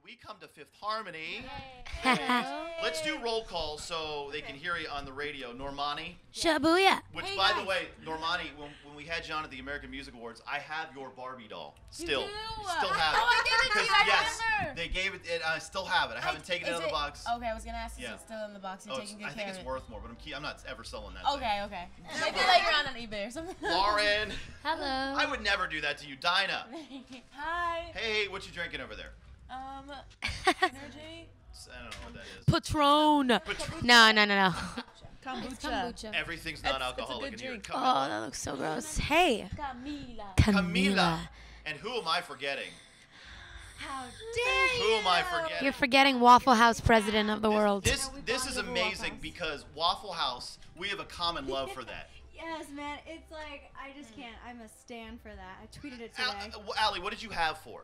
we come to Fifth Harmony. Let's do roll call so they can hear you on the radio. Normani. Shabuya. Which, by the way, Normani, when we had you on at the American Music Awards, I have your Barbie doll. Still. You do? Still have it. Oh, I gave it to you. I Yes, remember. they gave it. I still have it. I haven't taken it out of the box. Okay, I was going to ask, is it still in the box? You're taking good I think care it's of it. worth more, but I'm not ever selling that Okay. Maybe like you're on eBay or something. Lauren. Hello. I would never do that to you. Dinah. Hi. Hey, what you drinking over there? Energy. I don't know what that is. Patron. No. Kombucha. Everything's non-alcoholic it's in a here. good Come Oh, on. that looks so gross. Hey. Camila. And who am I forgetting? How dare Who am I forgetting? You're forgetting Waffle House president of the world. This is amazing because Waffle House, we have a common love for that. Yes, man. It's like, I just can't. I'm a stan for that. I tweeted it today. Allie, what did you have for?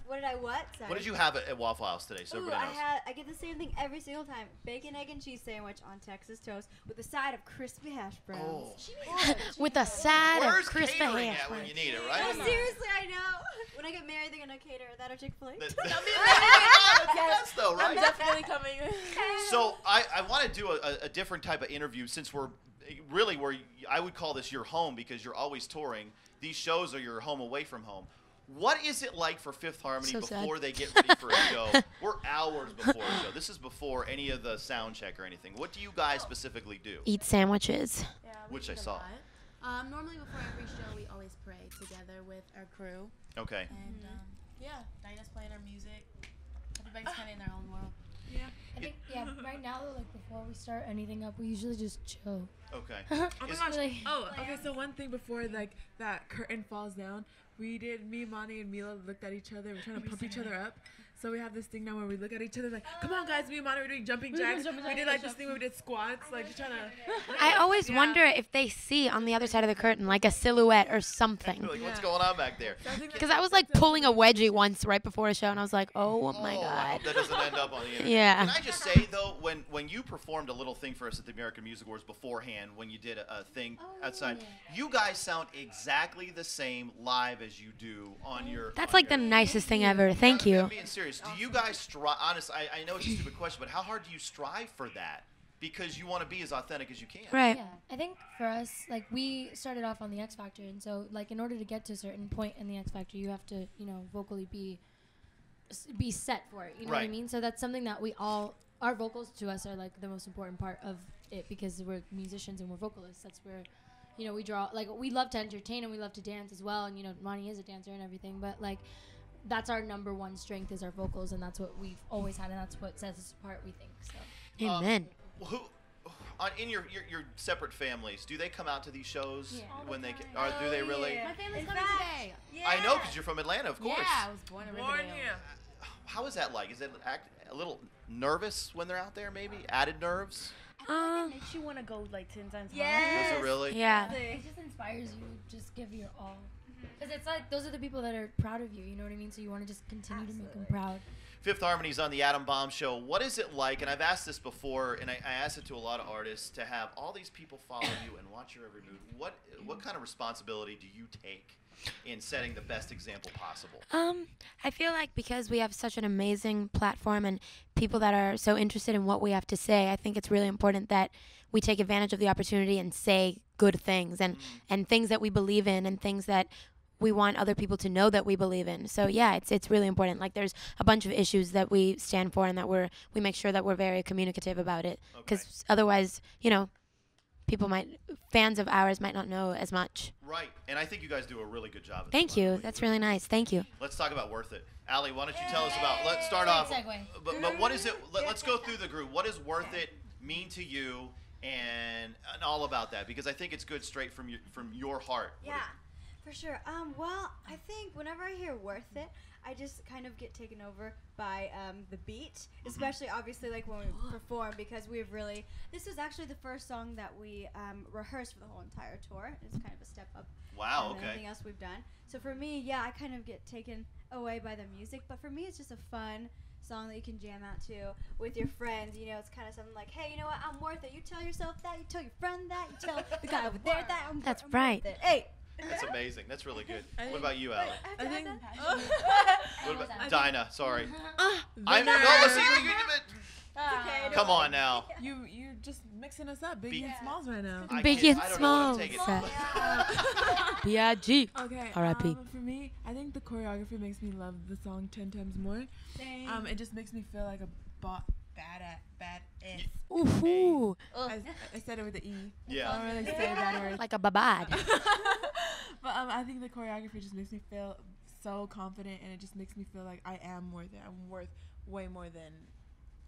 What did I what? Sorry. What did you have at Waffle House today? So everybody knows. I get the same thing every single time. Bacon, egg, and cheese sandwich on Texas toast with a side of crispy hash browns. Oh. With a side of Where's crispy catering hash at when browns. you need it, No, right? seriously, I know. When I get married, they're gonna cater that or Chick-fil-A. That's the best though, right? I'm definitely coming. So I want to do a different type of interview since we're really I would call this your home because you're always touring. These shows are your home away from home. What is it like for Fifth Harmony before they get ready for a show? We're hours before a show. This is before any of the sound check or anything. What do you guys specifically do? Eat sandwiches. Yeah, Which I saw. Normally before every show, we always pray together with our crew. Okay. And Dinah's playing our music. Everybody's kind of in their own world. Yeah. I think, right now, like, before we start anything up, we usually just chill. Okay. Oh my gosh. Really, Okay, so one thing before, like, that curtain falls down, me, Monty, and Mila looked at each other. We're trying to pump each other up. So we have this thing now where we look at each other like, come on, guys, me and Monty were doing jumping jacks. We did, like, this thing where we did squats, like, just trying to... I always wonder if they see on the other side of the curtain, like a silhouette or something. Like, what's going on back there? Because I was, like, pulling a wedgie once right before a show, and I was like, oh, my I God. hope that doesn't end up on the internet. Yeah. Can I just say, though, when you performed a little thing for us at the American Music Awards beforehand, when you did a thing outside, you guys sound exactly the same live as you do on your... That's, like, the nicest thing ever. Thank you. I'm being serious. Do you guys strive... Honest, I know it's a stupid question, but how hard do you strive for that? Because you want to be as authentic as you can. Right. yeah. I think for us, like, we started off on the X Factor, and so, like, in order to get to a certain point in the X Factor, you have to, vocally be set for it. You know what I mean? So that's something that our vocals to us are, like, the most important part of it because we're musicians and we're vocalists. That's where, we draw, like, we love to entertain and we love to dance as well. And, Ronnie is a dancer and everything, but, like, that's our number one strength is our vocals, and that's what we've always had, and that's what sets us apart, we think. So. Amen. In your separate families, do they come out to these shows when they Oh, do they really? yeah. My family's In coming fact, today. I know because you're from Atlanta, of course. Yeah, I was born in Riverdale. How is that like? Is it a little nervous when they're out there? Maybe added nerves. It makes you want to go like 10 times Yes. Does it really? Yeah. It just inspires you to just give your all. Because it's like, those are the people that are proud of you, you know what I mean? So you want to just continue to make them proud. Fifth Harmony's on the Adam Bomb Show. What is it like? And I've asked this before, and I asked it to a lot of artists, to have all these people follow you and watch your every move. What kind of responsibility do you take in setting the best example possible? I feel like because we have such an amazing platform and people that are so interested in what we have to say, I think it's really important that we take advantage of the opportunity and say good things and things that we believe in and things that we want other people to know that we believe in. So yeah, it's really important. Like there's a bunch of issues that we stand for and that we make sure that we're very communicative about it. Because otherwise, fans of ours might not know as much. Right, and I think you guys do a really good job of it. Thank you. That's really nice. Thank you. Let's talk about Worth It. Allie, why don't you tell us about, let's start off, segue. but what is it, let's go through the group. What does Worth It mean to you and all about that? Because I think it's good straight from your heart. Yeah, for sure. Well, I think whenever I hear Worth It, I just kind of get taken over by the beat, especially obviously like when we perform, because this was actually the first song that we rehearsed for the whole entire tour. It's kind of a step up Wow, from anything else we've done. So for me, yeah, I kind of get taken away by the music, but for me it's just a fun song that you can jam out to with your friends. It's kind of something like, hey, you know what, I'm worth it. You tell yourself that, you tell your friend that, you tell the guy over there that, That's I'm right. worth it. Hey, That's amazing. That's really good. What about you, Allie? I think. What about Dinah? Sorry. I'm No, let's see. Okay, Come on now. You're just mixing us up, Biggie and Smalls right now. Biggie and I don't know what to Smalls. take it. B.I.G. Okay. R.I.P. For me, I think the choreography makes me love the song 10 times more. Same. It just makes me feel like a badass. Ooh, I said it with the E. Yeah. I don't really say that word. like a babad. But I think the choreography just makes me feel so confident, and it just makes me feel like I am worth it. I'm worth way more than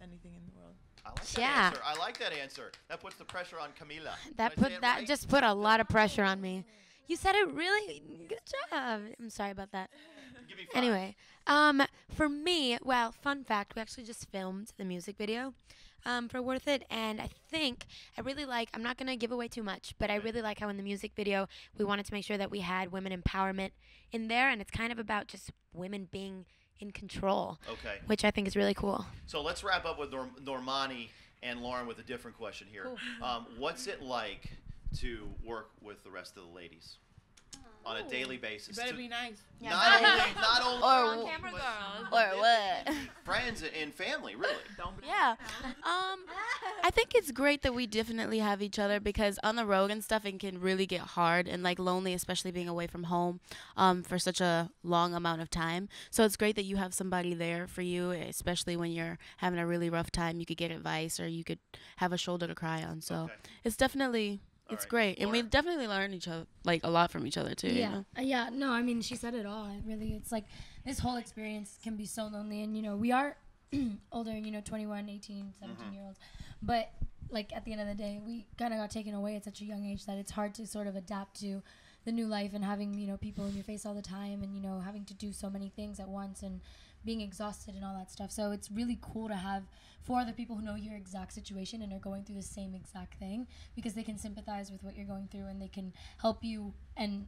anything in the world. I like that Yeah. answer. I like that answer. That puts the pressure on Camila. That Did I say put it that right? just put a lot of pressure on me. You said it really good job. I'm sorry about that. Give me 5. Anyway, for me, well, fun fact, we actually just filmed the music video for Worth It, and I think I really like, I'm not going to give away too much, but I really like how in the music video we wanted to make sure that we had women empowerment in there, and it's kind of about just women being in control, Okay. which I think is really cool. So let's wrap up with Normani and Lauren with a different question here. What's it like to work with the rest of the ladies on a daily basis? Better be nice. Not only On camera, girls. Or what? friends and family, really. Yeah. I think it's great that we definitely have each other, because on the road and stuff, it can really get hard and like lonely, especially being away from home for such a long amount of time. So it's great that you have somebody there for you, especially when you're having a really rough time. You could get advice, or you could have a shoulder to cry on. So Okay. it's definitely. It's right. great, and Lauren? we've definitely learned each other like a lot from each other too. You know? Yeah, no, I mean, she said it all. It's like this whole experience can be so lonely, and we are older, 21, 18, 17-year-olds, but like at the end of the day, we kind of got taken away at such a young age that it's hard to sort of adapt to the new life and having people in your face all the time, and having to do so many things at once and being exhausted and all that stuff. So it's really cool to have 4 other people who know your exact situation and are going through the same exact thing, because they can sympathize with what you're going through, and they can help you and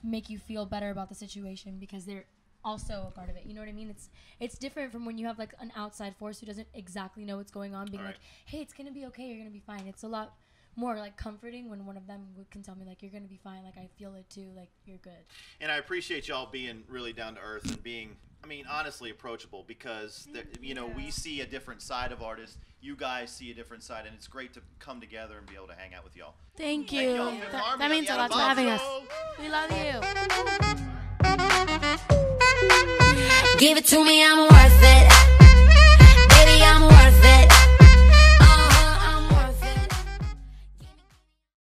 make you feel better about the situation because they're also a part of it. You know what I mean? It's different from when you have like an outside force who doesn't exactly know what's going on, being like, hey, it's gonna be okay, you're gonna be fine. It's a lot more like comforting when one of them can tell me like, you're gonna be fine, like I feel it too, like you're good. And I appreciate y'all being really down to earth and being, honestly approachable, because we see a different side of artists. You guys see a different side, and it's great to come together and be able to hang out with y'all. Thank Thank you. y'all, Fifth Harmony That on means the a lot Adam for Bomb having us. Show. We love you. Give it to me, I'm worth it.